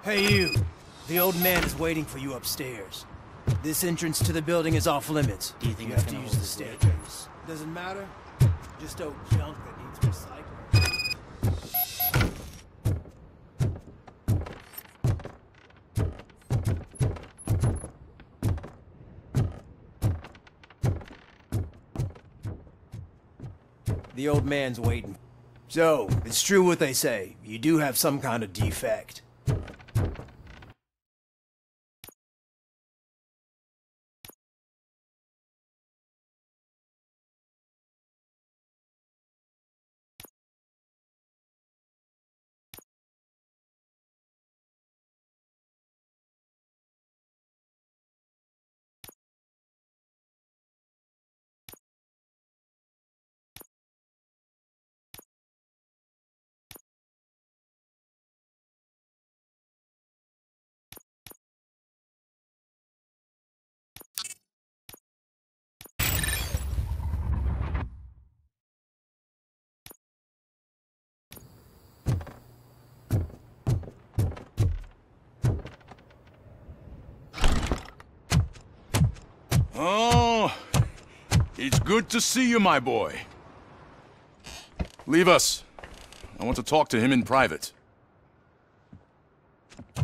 Hey you! The old man is waiting for you upstairs. This entrance to the building is off limits. Do you think you I have can to use hold the this weight? staircase? Doesn't matter. Just old junk that needs recycling. The old man's waiting. So, it's true what they say. You do have some kind of defect. Oh, it's good to see you, my boy. Leave us. I want to talk to him in private.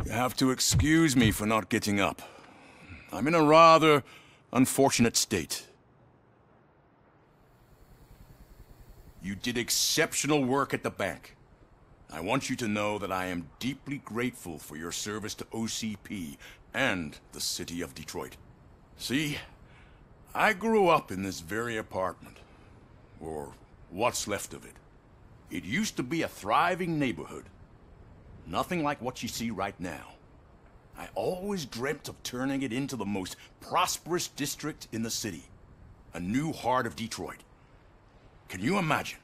You have to excuse me for not getting up. I'm in a rather unfortunate state. You did exceptional work at the bank. I want you to know that I am deeply grateful for your service to OCP and the city of Detroit. See? I grew up in this very apartment, or what's left of it. It used to be a thriving neighborhood. Nothing like what you see right now. I always dreamt of turning it into the most prosperous district in the city. A new heart of Detroit. Can you imagine?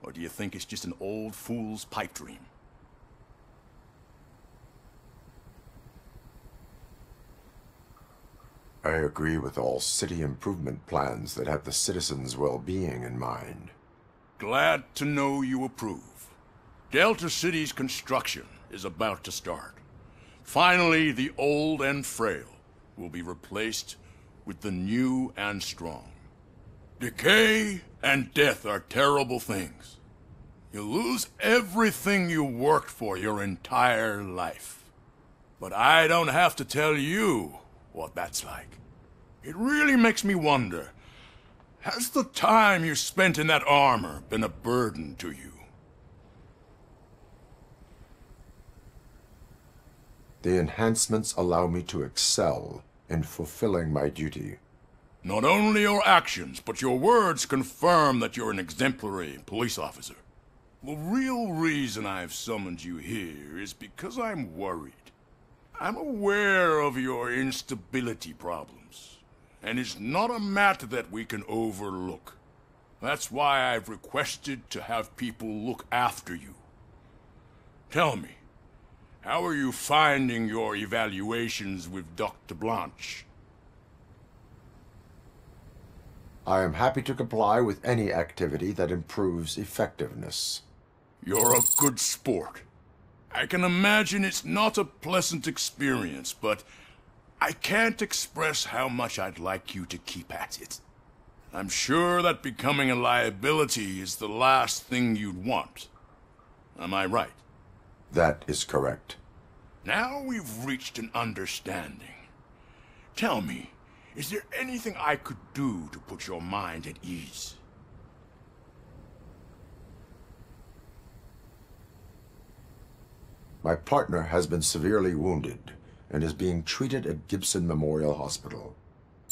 Or do you think it's just an old fool's pipe dream? I agree with all city improvement plans that have the citizens' well-being in mind. Glad to know you approve. Delta City's construction is about to start. Finally, the old and frail will be replaced with the new and strong. Decay and death are terrible things. You lose everything you worked for your entire life. But I don't have to tell you what that's like. It really makes me wonder, has the time you spent in that armor been a burden to you? The enhancements allow me to excel in fulfilling my duty. Not only your actions, but your words confirm that you're an exemplary police officer. The real reason I've summoned you here is because I'm worried. I'm aware of your instability problems, and it's not a matter that we can overlook. That's why I've requested to have people look after you. Tell me, how are you finding your evaluations with Dr. Blanche? I am happy to comply with any activity that improves effectiveness. You're a good sport. I can imagine it's not a pleasant experience, but I can't express how much I'd like you to keep at it. I'm sure that becoming a liability is the last thing you'd want. Am I right? That is correct. Now we've reached an understanding. Tell me, is there anything I could do to put your mind at ease? My partner has been severely wounded and is being treated at Gibson Memorial Hospital.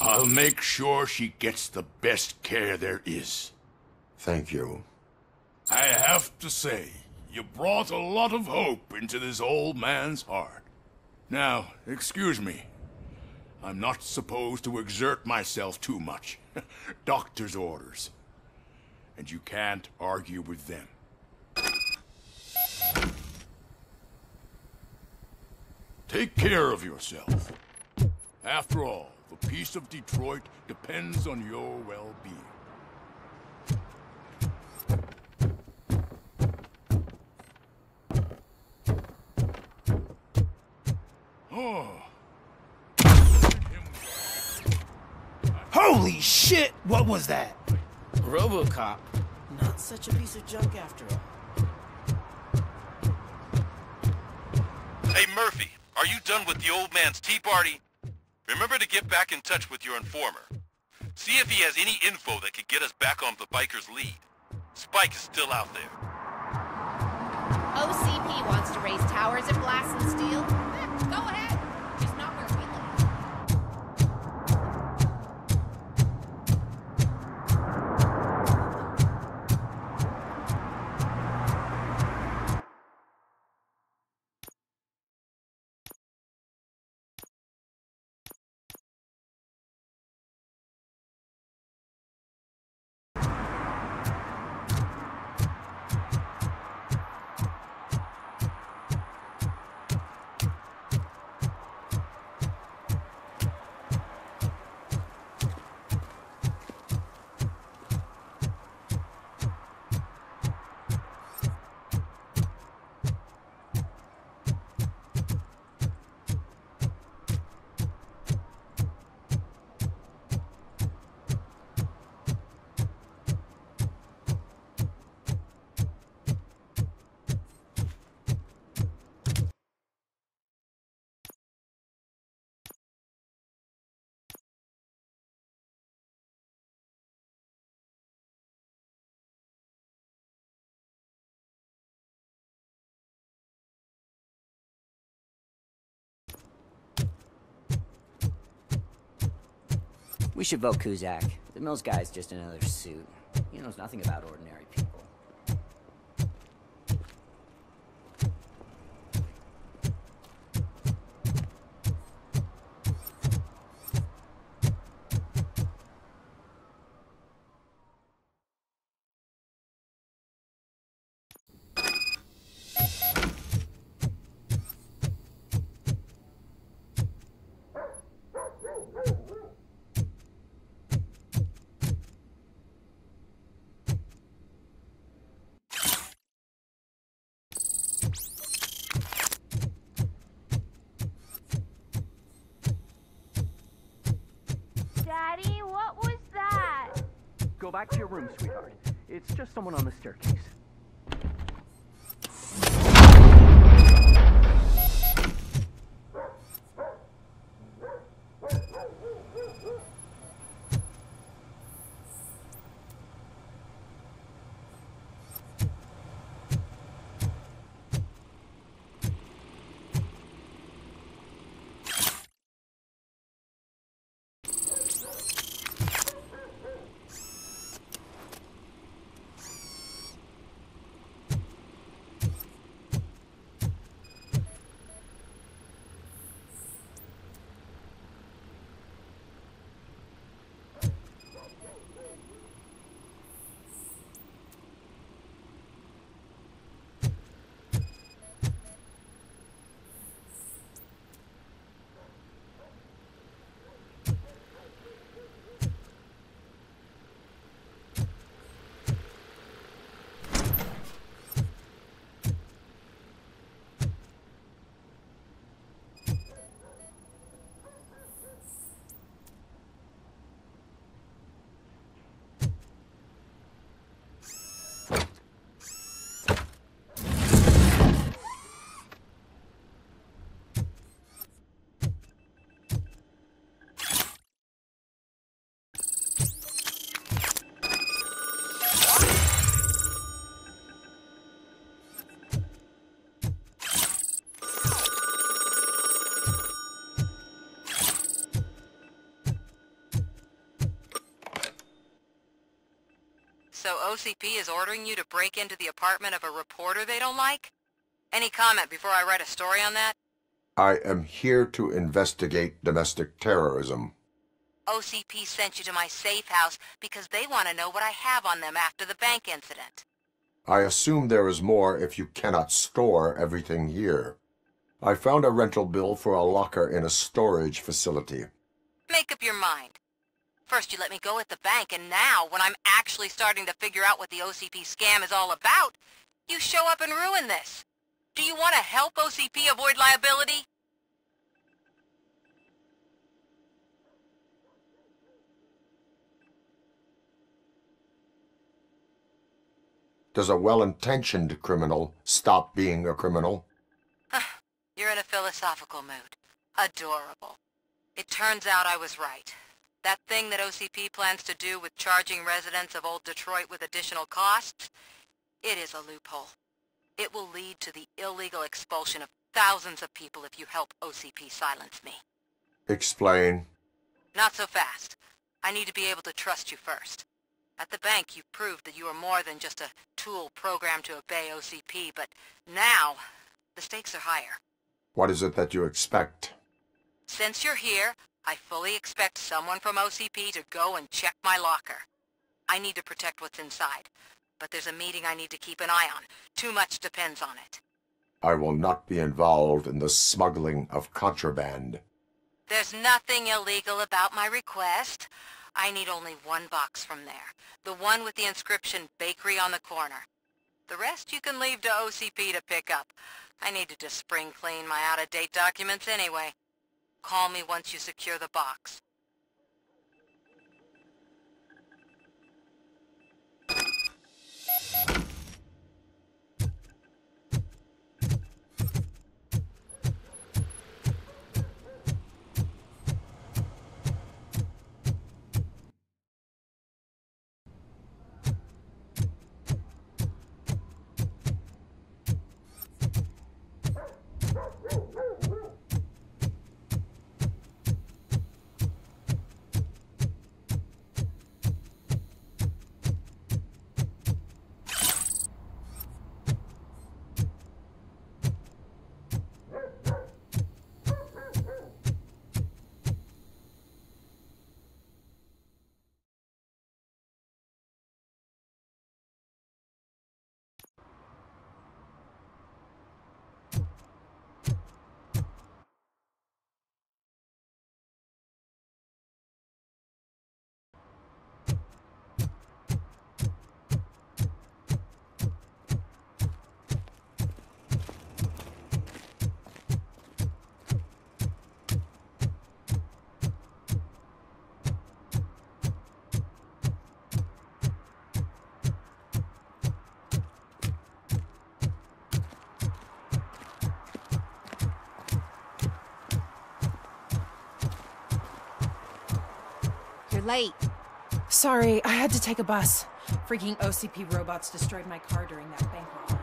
I'll make sure she gets the best care there is. Thank you. I have to say, you brought a lot of hope into this old man's heart. Now, excuse me. I'm not supposed to exert myself too much. Doctor's orders. And you can't argue with them. Take care of yourself. After all, the peace of Detroit depends on your well-being. Oh. Holy shit! What was that? RoboCop. Not such a piece of junk after all. Hey Murphy, are you done with the old man's tea party? Remember to get back in touch with your informer. See if he has any info that could get us back on the biker's lead. Spike is still out there. OCP wants to raise towers of glass and steel? Go ahead. Just not where we live. We should vote Kuzak. The Mills guy's just another suit. He knows nothing about ordinary people. Daddy, what was that? Go back to your room, sweetheart. It's just someone on the staircase. So OCP is ordering you to break into the apartment of a reporter they don't like? Any comment before I write a story on that? I am here to investigate domestic terrorism. OCP sent you to my safe house because they want to know what I have on them after the bank incident. I assume there is more if you cannot store everything here. I found a rental bill for a locker in a storage facility. Make up your mind. First you let me go at the bank, and now, when I'm actually starting to figure out what the OCP scam is all about, you show up and ruin this. Do you want to help OCP avoid liability? Does a well-intentioned criminal stop being a criminal? You're in a philosophical mood. Adorable. It turns out I was right. That thing that OCP plans to do with charging residents of Old Detroit with additional costs, it is a loophole. It will lead to the illegal expulsion of thousands of people if you help OCP silence me. Explain. Not so fast. I need to be able to trust you first. At the bank, you proved that you are more than just a tool programmed to obey OCP, but now, the stakes are higher. What is it that you expect? Since you're here, I fully expect someone from OCP to go and check my locker. I need to protect what's inside, but there's a meeting I need to keep an eye on. Too much depends on it. I will not be involved in the smuggling of contraband. There's nothing illegal about my request. I need only one box from there. The one with the inscription Bakery on the corner. The rest you can leave to OCP to pick up. I needed to spring clean my out-of-date documents anyway. Call me once you secure the box. Late. Sorry, I had to take a bus. Freaking OCP robots destroyed my car during that bank robbery.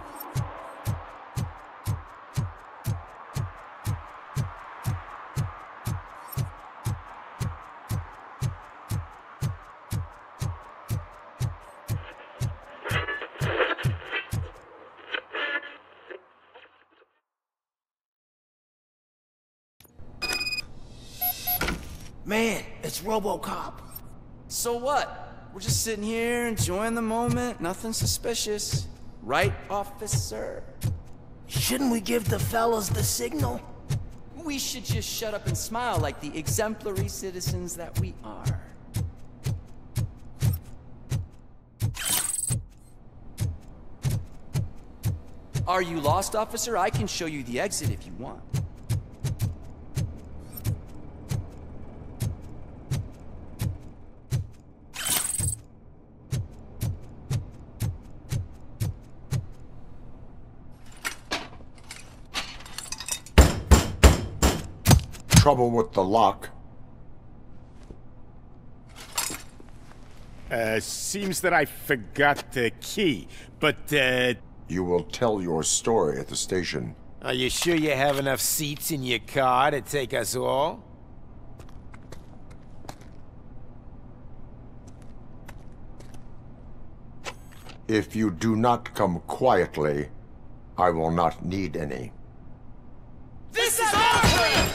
Man, it's RoboCop. So what? We're just sitting here enjoying the moment, nothing suspicious. Right, officer? Shouldn't we give the fellas the signal? We should just shut up and smile like the exemplary citizens that we are. Are you lost, officer? I can show you the exit if you want. Trouble with the lock. Seems that I forgot the key, but, You will tell your story at the station. Are you sure you have enough seats in your car to take us all? If you do not come quietly, I will not need any. This is our plan!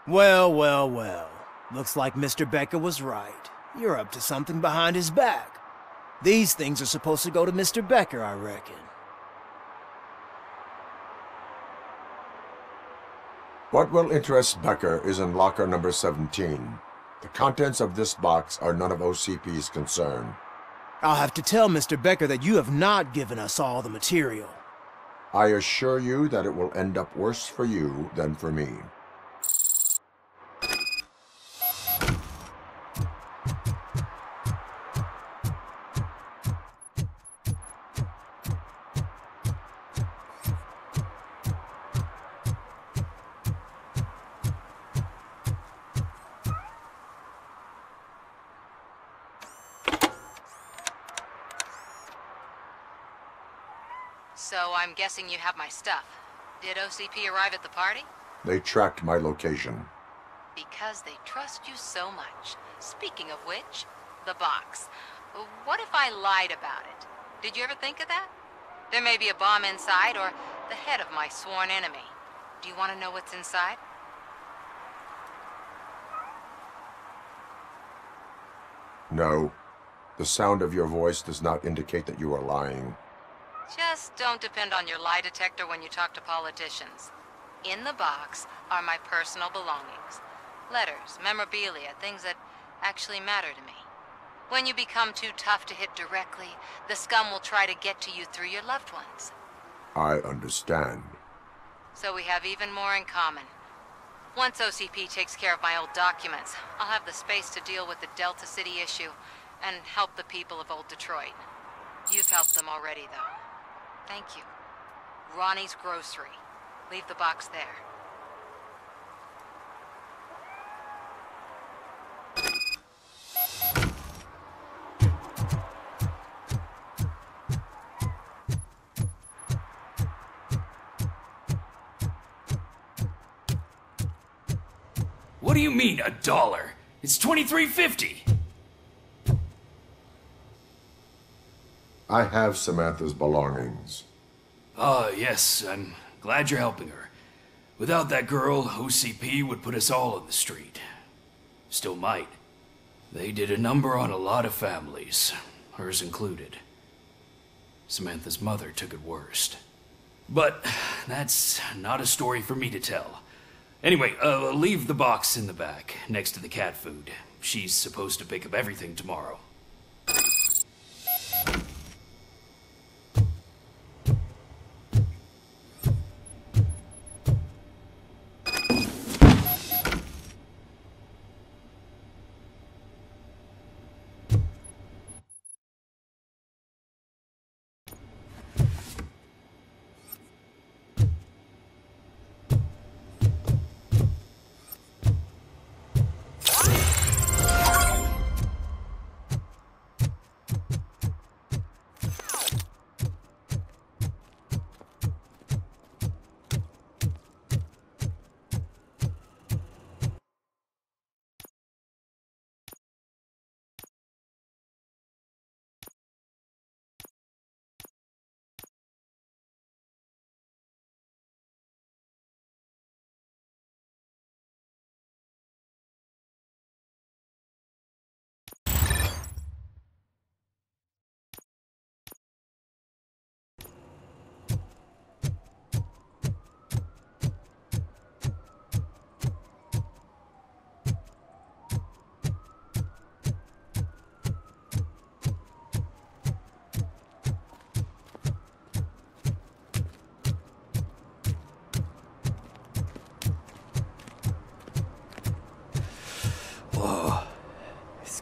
Well, well, well. Looks like Mr. Becker was right. You're up to something behind his back. These things are supposed to go to Mr. Becker, I reckon. What will interest Becker is in locker number 17. The contents of this box are none of OCP's concern. I'll have to tell Mr. Becker that you have not given us all the material. I assure you that it will end up worse for you than for me. So I'm guessing you have my stuff. Did OCP arrive at the party? They tracked my location. Because they trust you so much. Speaking of which, the box. What if I lied about it? Did you ever think of that? There may be a bomb inside or the head of my sworn enemy. Do you want to know what's inside? No. The sound of your voice does not indicate that you are lying. Just don't depend on your lie detector when you talk to politicians. In the box are my personal belongings. Letters, memorabilia, things that actually matter to me. When you become too tough to hit directly, the scum will try to get to you through your loved ones. I understand. So we have even more in common. Once OCP takes care of my old documents, I'll have the space to deal with the Delta City issue and help the people of Old Detroit. You've helped them already, though. Thank you. Ronnie's Grocery. Leave the box there. What do you mean, $1? It's $23.50. I have Samantha's belongings. Ah, yes, I'm glad you're helping her. Without that girl, OCP would put us all on the street. Still might. They did a number on a lot of families, hers included. Samantha's mother took it worst. But that's not a story for me to tell. Anyway, leave the box in the back, next to the cat food. She's supposed to pick up everything tomorrow.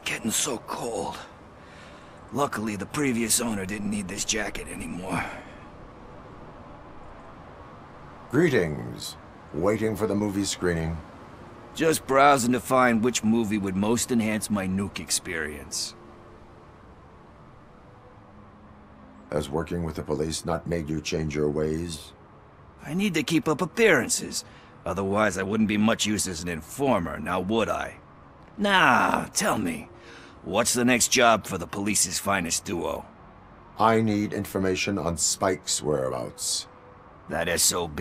Getting so cold. Luckily, the previous owner didn't need this jacket anymore. Greetings. Waiting for the movie screening? Just browsing to find which movie would most enhance my nuke experience. Has working with the police not made you change your ways? I need to keep up appearances. Otherwise, I wouldn't be much use as an informer, now would I? Nah, tell me. What's the next job for the police's finest duo? I need information on Spike's whereabouts. That SOB.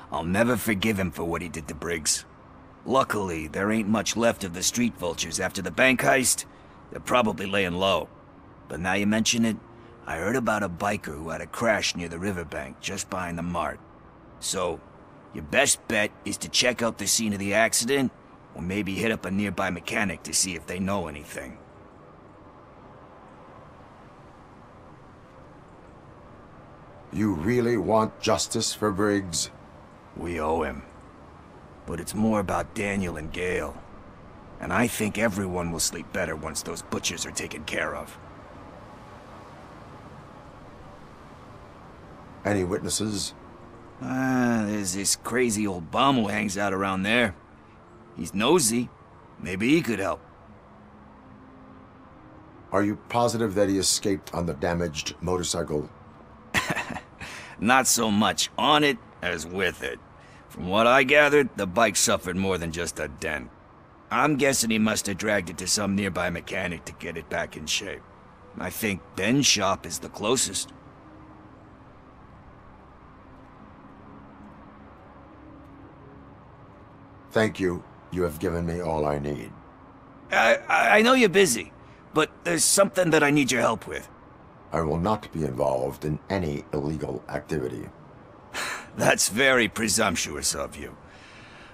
I'll never forgive him for what he did to Briggs. Luckily, there ain't much left of the street vultures after the bank heist. They're probably laying low. But now you mention it, I heard about a biker who had a crash near the riverbank just behind the mart. So, your best bet is to check out the scene of the accident, or maybe hit up a nearby mechanic to see if they know anything. You really want justice for Briggs? We owe him. But it's more about Daniel and Gale. And I think everyone will sleep better once those butchers are taken care of. Any witnesses? There's this crazy old bum who hangs out around there. He's nosy. Maybe he could help. Are you positive that he escaped on the damaged motorcycle? Not so much on it as with it. From what I gathered, the bike suffered more than just a dent. I'm guessing he must have dragged it to some nearby mechanic to get it back in shape. I think Ben's shop is the closest. Thank you. You have given me all I need. I know you're busy, but there's something that I need your help with. I will not be involved in any illegal activity. That's very presumptuous of you.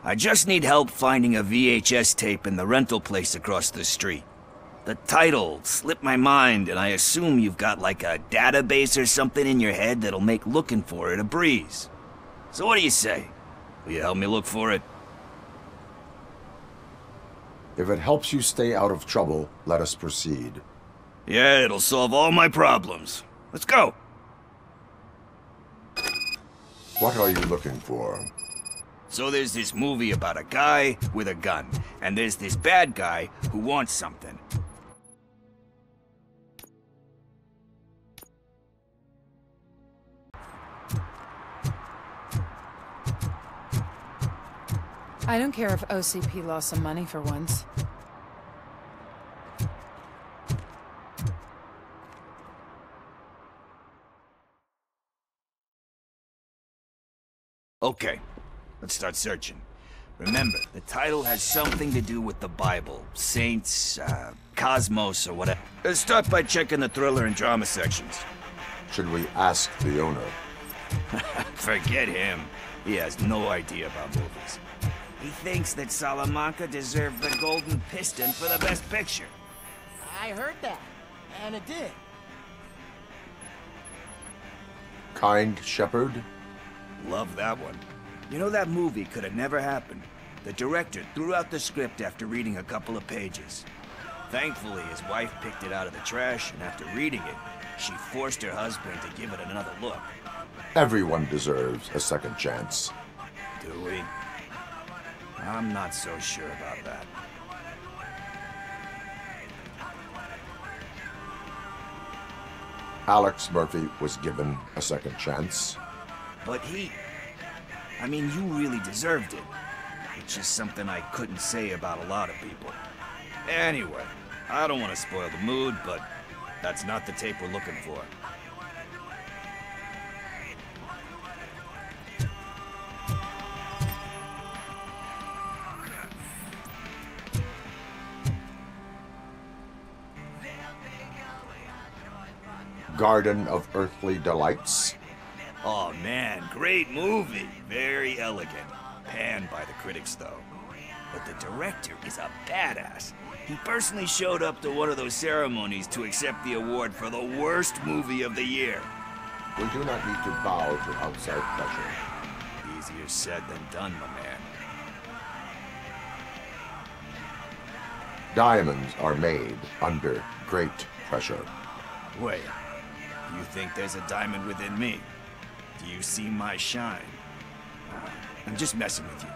I just need help finding a VHS tape in the rental place across the street. The title slipped my mind, and I assume you've got like a database or something in your head that'll make looking for it a breeze. So what do you say? Will you help me look for it? If it helps you stay out of trouble, let us proceed. Yeah, it'll solve all my problems. Let's go! What are you looking for? So there's this movie about a guy with a gun, and there's this bad guy who wants something. I don't care if OCP lost some money for once. Okay, let's start searching. Remember, the title has something to do with the Bible, saints, cosmos, or whatever. Let's start by checking the thriller and drama sections. Should we ask the owner? Forget him. He has no idea about movies. He thinks that Salamanca deserved the Golden Piston for the Best Picture. I heard that, and it did. Kind Shepherd? Love that one. You know, that movie could have never happened. The director threw out the script after reading a couple of pages. Thankfully, his wife picked it out of the trash, and after reading it, she forced her husband to give it another look. Everyone deserves a second chance. Do we? I'm not so sure about that. Alex Murphy was given a second chance. But I mean, you really deserved it. It's just something I couldn't say about a lot of people. Anyway, I don't want to spoil the mood, but that's not the tape we're looking for. Garden of Earthly Delights. Oh man, great movie. Very elegant. Panned by the critics, though. But the director is a badass. He personally showed up to one of those ceremonies to accept the award for the worst movie of the year. We do not need to bow to outside pressure. Easier said than done, my man. Diamonds are made under great pressure. Wait, do you think there's a diamond within me? Do you see my shine? I'm just messing with you.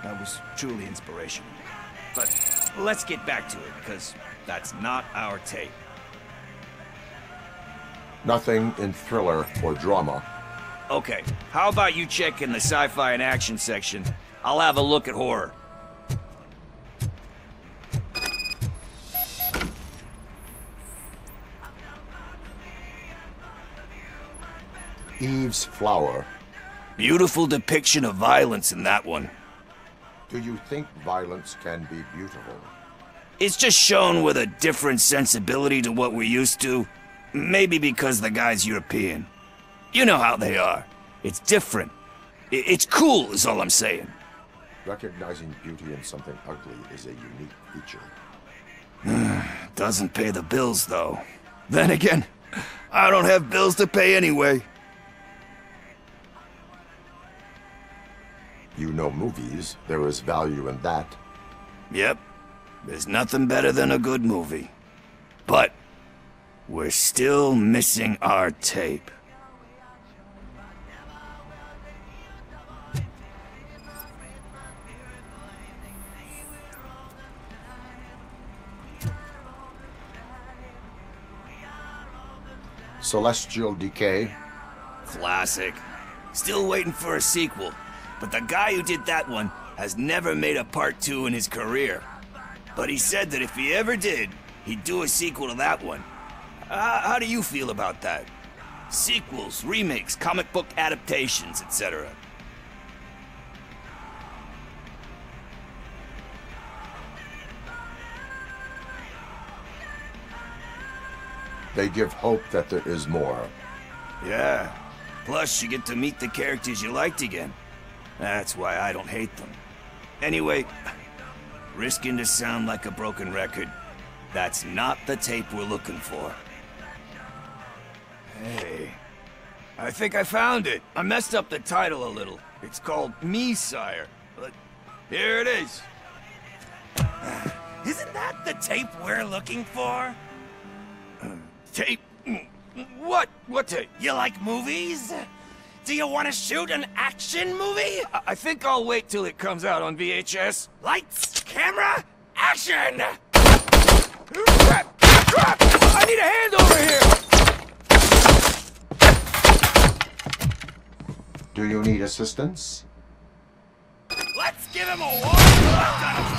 That was truly inspirational. But let's get back to it, because that's not our tape. Nothing in thriller or drama. Okay, how about you check in the sci-fi and action section? I'll have a look at horror. Eve's Flower. Beautiful depiction of violence in that one. Do you think violence can be beautiful? It's just shown with a different sensibility to what we're used to. Maybe because the guy's European. You know how they are. It's different. It's cool, is all I'm saying. Recognizing beauty in something ugly is a unique feature. Doesn't pay the bills, though. Then again, I don't have bills to pay anyway. You know movies. There is value in that. Yep. There's nothing better than a good movie. But we're still missing our tape. Celestial Decay. Classic. Still waiting for a sequel. But the guy who did that one has never made a part 2 in his career. But he said that if he ever did, he'd do a sequel to that one. How do you feel about that? Sequels, remakes, comic book adaptations, etc. They give hope that there is more. Yeah. Plus, you get to meet the characters you liked again. That's why I don't hate them. Anyway, risking to sound like a broken record, that's not the tape we're looking for. Hey, I think I found it. I messed up the title a little. It's called Me, Sire. But here it is. Isn't that the tape we're looking for? Tape? What? What tape? You like movies? Do you want to shoot an action movie? I think I'll wait till it comes out on VHS. Lights, camera, action! Crap! Crap! I need a hand over here! Do you need assistance? Let's give him a walk!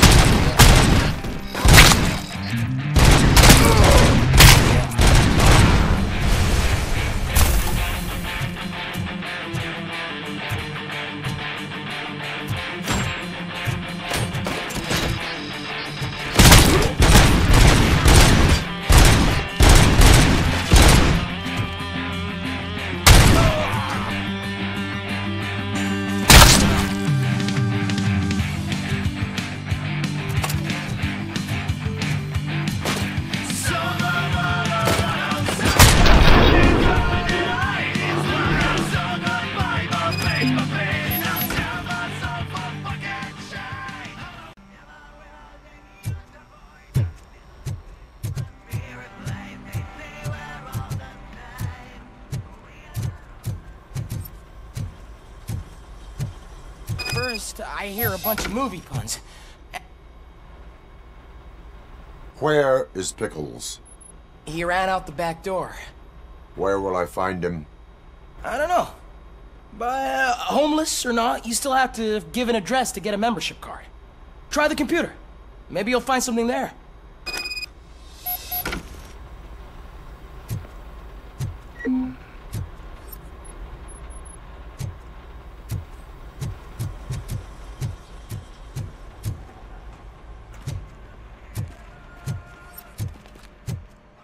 First, I hear a bunch of movie puns. Where is Pickles? He ran out the back door. Where will I find him? I don't know. But homeless or not, you still have to give an address to get a membership card. Try the computer. Maybe you'll find something there.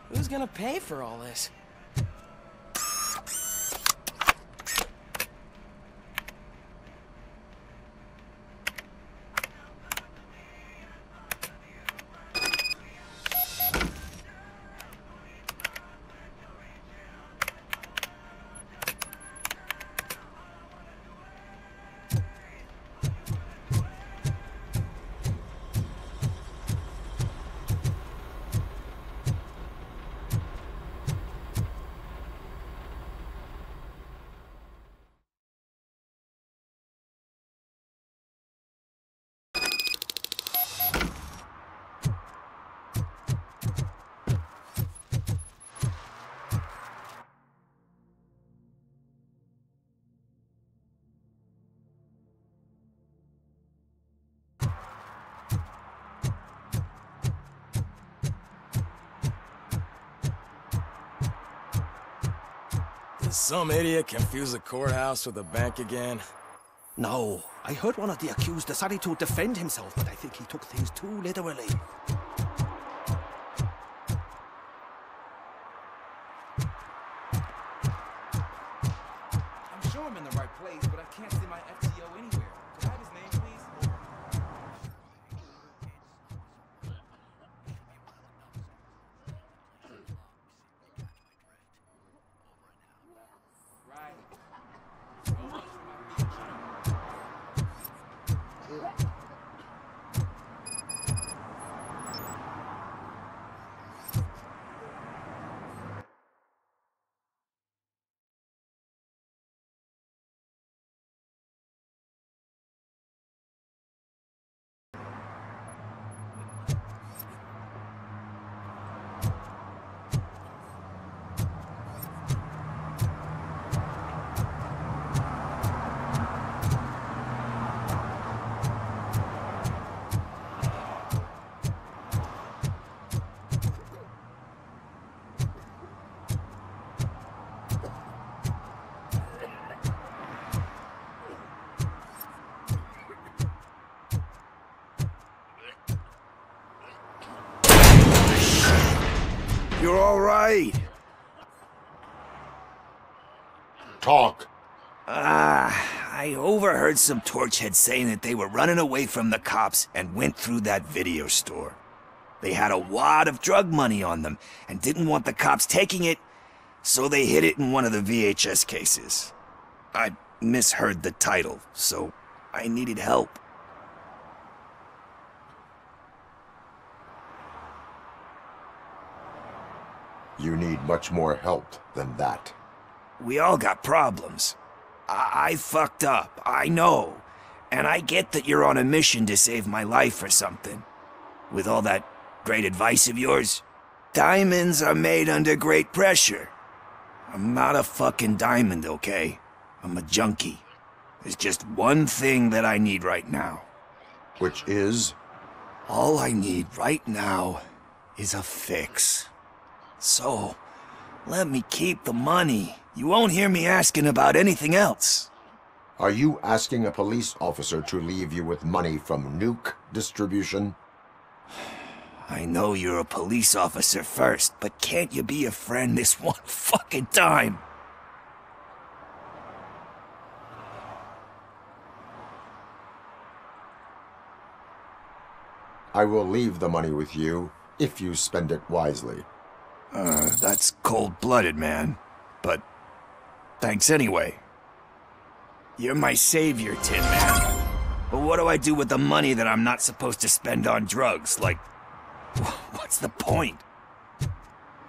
Who's gonna pay for all this? Did some idiot confuse the courthouse with a bank again? No, I heard one of the accused decided to defend himself, but I think he took things too literally. I'm sure I'm in the right place, but I can't see my FTO anywhere. Could I have his name, please? You're all right. Talk. I overheard some torchheads saying that they were running away from the cops and went through that video store. They had a wad of drug money on them and didn't want the cops taking it, so they hid it in one of the VHS cases. I misheard the title, so I needed help. You need much more help than that. We all got problems. I fucked up, I know. And I get that you're on a mission to save my life or something. With all that great advice of yours, diamonds are made under great pressure. I'm not a fucking diamond, okay? I'm a junkie. There's just one thing that I need right now. Which is? All I need right now is a fix. So, let me keep the money. You won't hear me asking about anything else. Are you asking a police officer to leave you with money from nuke distribution? I know you're a police officer first, but can't you be a friend this one fucking time? I will leave the money with you if you spend it wisely. That's cold-blooded, man. But thanks anyway. You're my savior, Tin Man. But what do I do with the money that I'm not supposed to spend on drugs? Like, what's the point?